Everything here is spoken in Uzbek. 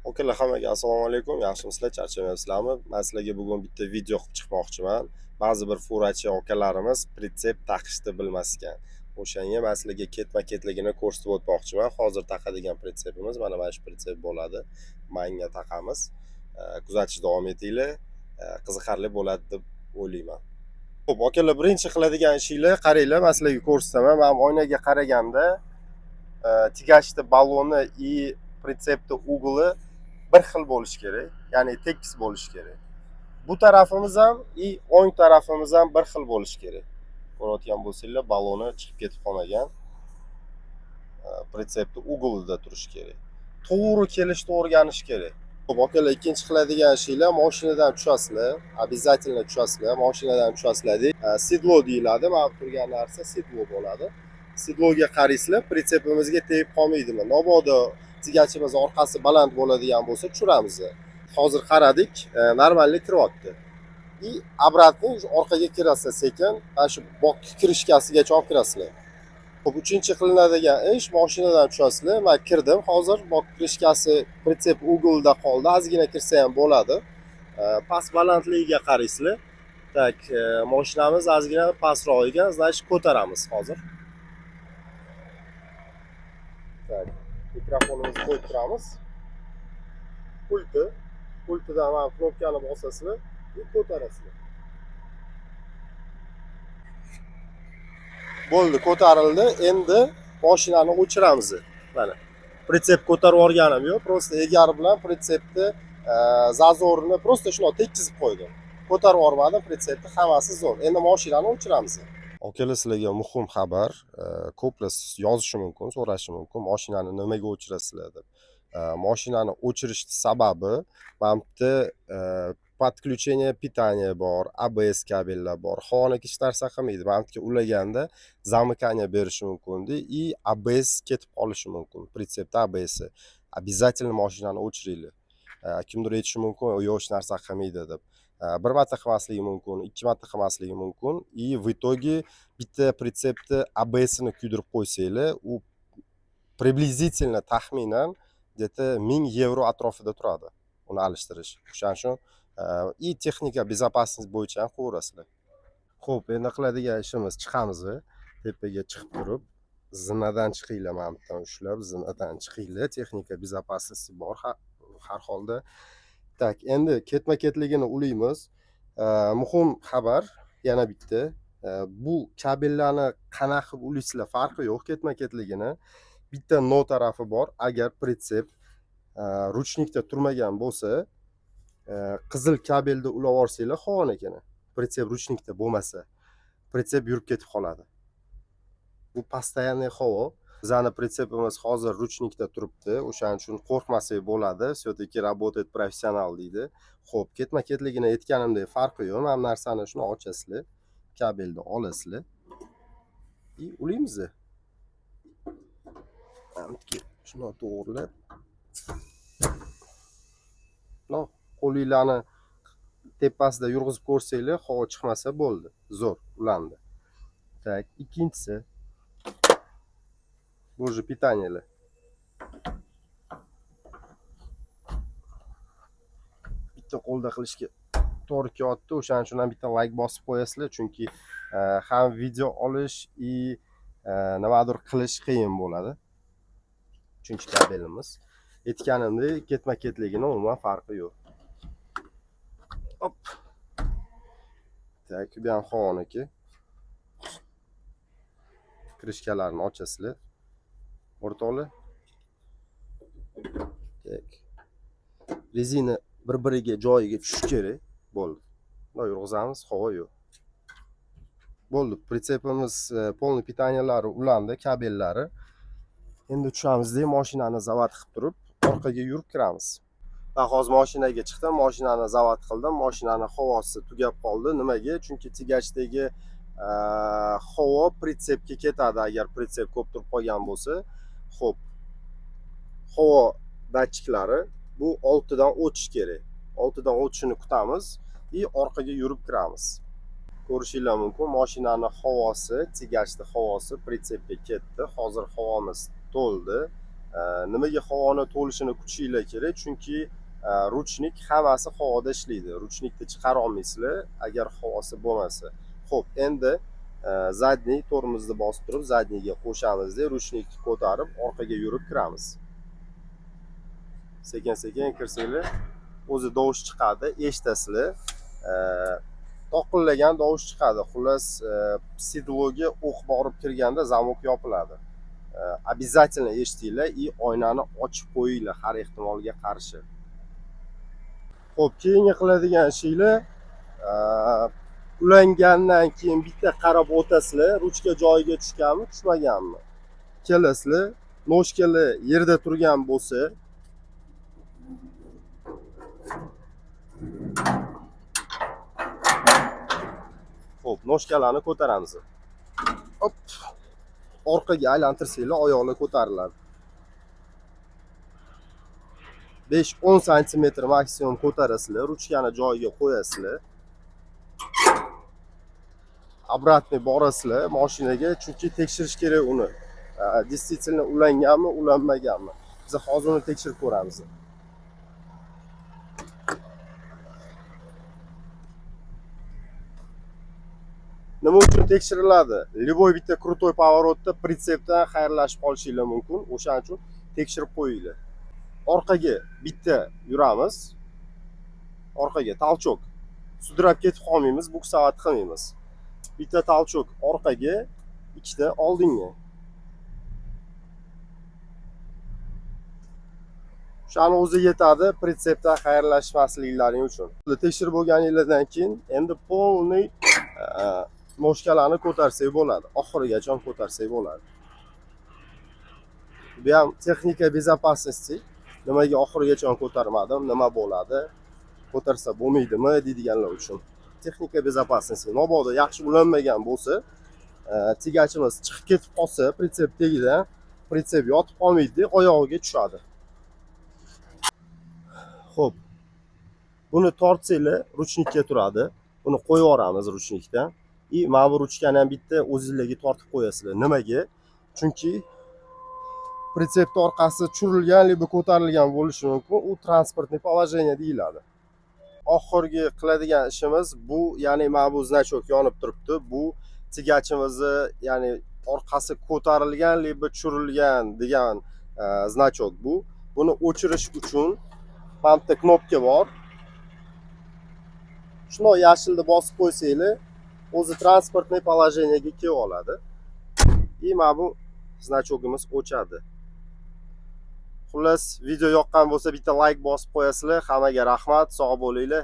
Okalar hammaga assalomu alaykum. Yaxshimisizlar, charchamayapsizlarmi? Men sizlarga bugun bitta video qilib chiqmoqchiman. Ba'zi bir furachi okalarimiz pritsep taqishni bilmas ekan. O'shanga men sizlarga ketma-ketligini ko'rsatib o'tmoqchiman. Hozir taqadigan pritsepimiz mana shu pritsep bo'ladi. Manga taqamiz. Kuzatishda davom etinglar. Qiziqarli bo'ladi deb o'ylayman. Xo'p, okalar, birinchi qiladigan ishinglar, qaranglar, men sizlarga ko'rsataman. Men oynaga qaraganda tigachni balloni и pritsepni ugli bir xil bo'lishi kerak, ya'ni tekis bo'lishi kerak. Bu tarafimiz ham и o'ng tarafimiz ham bir xil bo'lishi kerak. Ko'rayotgan bo'lsanglar, balloni chiqib ketib qolmagan. Pritsepni uglida turishi kerak. To'g'ri kelishni o'rganish kerak. Xo'p, okalar, ikkinchi qiladigan ishinglar, mashinadan tushasizlar, обязательно tushasizlar, mashinadan tushasizlar. Sidlo deyiladi, mana bu turgan narsa sidlo bo'ladi. Sidloga qaraysizlar, pritsepimizga tegib qolmaydimi? Mabodo tigachimiz orqasi baland bo'ladigan bo'lsa, tushiramiz. Hozir qaradik, normalni kiryapti. И обратно orqaga kirasizlar sekin, mana shu bok kirishkasigacha olib kirasizlar. Xo'p, uchinchi qilinadigan ish, mashinadan tushasizlar. Men kirdim, hozir bok kirishkasi pritsep uglida qoldi, ozgina kirsa ham bo'ladi. Past balandligiga qaraysizlar. Tak, mashinamiz ozgina pastroq ekan, значит ko'taramiz hozir. Tak, mikrofonimizni qo'yib turamiz. Pultidan mana knopkani bosasizlar va ko'tarasizlar. Bo'ldi, ko'tarildi. Endi mashinani o'chiramiz. Mana pritsep ko'tarib olganim yo'q, просто egar bilan pritsepni zazorini просто shunday tekizib qo'ydim. Ko'tarib olmadim pritsepni, hammasi zo'r. Endi mashinani o'chiramiz. Okalar, sizlarga muhim xabar. Ko'plar yozishi mumkin, so'rashi mumkin, mashinani nimaga o'chirasizlar deb. Mashinani o'chirishning sababi, mana bu yerda подключение питания bor, ABS kabellar bor. Havoni hech narsa qilmaydi. Mana bu yerga ulaganda zamыкание berishi mumkin-di и ABS ketib qolishi mumkin. Pritsepda ABS. Обязательно mashinani o'chiringlar. Kimdir aytishi mumkin, yo'q, hech narsa qilmaydi deb. Bir marta qilmasligi mumkin, ikki marta qilmasligi mumkin и в итоге bitta pritsepni ABSini kuydirib qo'ysanglar, u приблизительно taxminan где-то 1000 yevro atrofida turadi uni alishtirish. O'shaning uchun и texnika безопасность bo'yicha ham qo'yasizlar. Xo'p, endi qiladigan ishimiz, chiqamiz. Tepaga chiqib turib, zinadan chiqinglar, mana bundan ushlab zinadan chiqinglar. Texnika безопасности bor har holda. Tak, endi ketma-ketligini ulaymiz. Muhim xabar yana bitta. Bu kabellarni qanaqa qilib ulaysizlar farqi yo'q ketma-ketligini. Bitta no tarafi bor. Agar pritsep ruchnikda turmagan bo'lsa, qizil kabelda ulab olsanglar havonigini. Pritsep ruchnikda bo'lmasa, pritsep yurib ketib qoladi. Bu постоянный havo. Bizning pritsepimiz hozir ruchnikda turibdi. O'shaning uchun qo'rqmasak bo'ladi. Все-таки работает professional deydi. Xo'p, ketma-ketligini aytganimdek farqi yo'q. Mana bu narsani shuni ochasizlar, kabelni olasizlar. И ulaymiz. Shuni to'g'rilab. No, qo'linglarni tepasida yurg'izib ko'rsanglar, havo chiqmasa bo'ldi. Zo'r, ulandi. Tak, ikkinchisi. Bu же питаниеlar. Bitta qo'lda qilishga to'g'ri kelyapti. O'shaning uchun ham bitta like bosib qo'yasizlar, chunki ham video olish и nimadir qilish qiyin bo'ladi. Uchinchi kabelimiz. Aytganimdek, ketma-ketligini umuman farqi yo'q. Hop. Tak, bu ham havoniki. Krishkalarni ochasizlar. O'rtoqlar. Tak. Rezina bir-biriga joyiga tushishi kerak. Bo'ldi. Bunday yurg'izamiz, havo yo'q. Bo'ldi, pritsepimiz полный питаниялari ulandi, kabellari. Endi tushamiz-da, mashinani zavod qilib turib, orqaga yurib kiramiz. Men hozir mashinaga chiqdim, mashinani zavod qildim. Mashinani havosi tugab qoldi. Nimaga? Chunki tigachdagi havo pritsepga ketadi agar pritsep ko'p turib qolgan bo'lsa. Xo'p. Havo datchiklari bu oltidan o'tish kerak. Oltidan o'tishini kutamiz и orqaga yurib kiramiz. Ko'rishinglar mumkin, mashinani havosi, tigachning havosi pritsepga ketdi. Hozir havomiz to'ldi. Nimaga havoni to'lishini kutishinglar kerak? Chunki ruchnik hammasi havoda ishlaydi. Ruchnikni chiqara olmaysizlar agar havosi bo'lmasa. Xo'p, endi zadniy tormozni bosib turib, zadniyga qo'shamizda ruchnikni ko'tarib orqaga yurib kiramiz. Sekin-sekin kirsanglar, o'zi tovush chiqadi, eshitasizlar. Toqillagan tovush chiqadi. Xullas, sidloga o'q borib kirganda zamok yopiladi. Обязательно eshitinglar и oynani ochib qo'yinglar har ehtimolga qarshi. Xo'p, keyingi qiladigan ishinglar ulangandan keyin bitta qarab o'tasizlar, ruchka joyiga tushganmi, tushmaganmi. Kelasizlar, noshkalar yerda turgan bo'lsa, xo'p, noshkalarni ko'taramiz. Hop. Orqaga aylantirsanglar, oyoqlar ko'tariladi. 5-10 sm maksimum ko'tarasizlar, ruchkani joyiga qo'yasizlar. Обратный borasizlar mashinaga, chunki tekshirish kerak uni. Действительно ulanganmi, ulanmaganmi. Biz hozir uni tekshirib ko'ramiz. Nima uchun tekshiriladi? Любой bitta krutoy поворотda pritsepdan xayrlashib qolishinglar mumkin. O'shaning uchun tekshirib qo'yinglar. Orqaga bitta yuramiz. Orqaga talchok. Sudrab ketib qolmaymiz, buksavat qilmaymiz. Bitta talchok orqaga, ikkita oldinga. Shani o'zi yetadi pritsepdan xayrlashmasliklaring uchun. Tekshirib bo'lganingizdan keyin endi polniy noshkalarni ko'tarsak bo'ladi. Oxirigacha ko'tarsak bo'ladi. Bu ham texnika безопасности. Nimaga oxirigacha ko'tarmadim, nima bo'ladi? Ko'tarsa bo'lmaydimi deydiganlar uchun. Texnika безопасности. Mabodo yaxshi ulanmagan bo'lsa, tegachimiz chiqib ketib qolsa, pritsep tagidan pritsep yotib qolmaydi, oyog'iga tushadi. Xo'p. Buni tortsanglar, ruchnikka turadi. Buni qo'yib yuboramiz ruchnikdan. Mana bu ruchkani ham bitta o'zingizlarga tortib qo'yasizlar. Nimaga? Chunki pritsepni orqasi tushirilgan yoki ko'tarilgan bo'lishi mumkin. U transportniy положение deyiladi. Oxirgi qiladigan ishimiz bu, ya'ni mana bu znachok yonib turibdi. Bu tegachimizni, ya'ni orqasi ko'tarilgan yoki tushirilgan degan znachok bu. Buni o'chirish uchun mana bitta knopka bor. Shuni yashilni bosib qo'ysanglar, o'zi transportniy положениеga kelib oladi. Mana bu znachogimiz o'chadi. Xullas, video yoqqan bo'lsa bitta like bosib qo'yasizlar. Hammaga rahmat, sog' bo'linglar.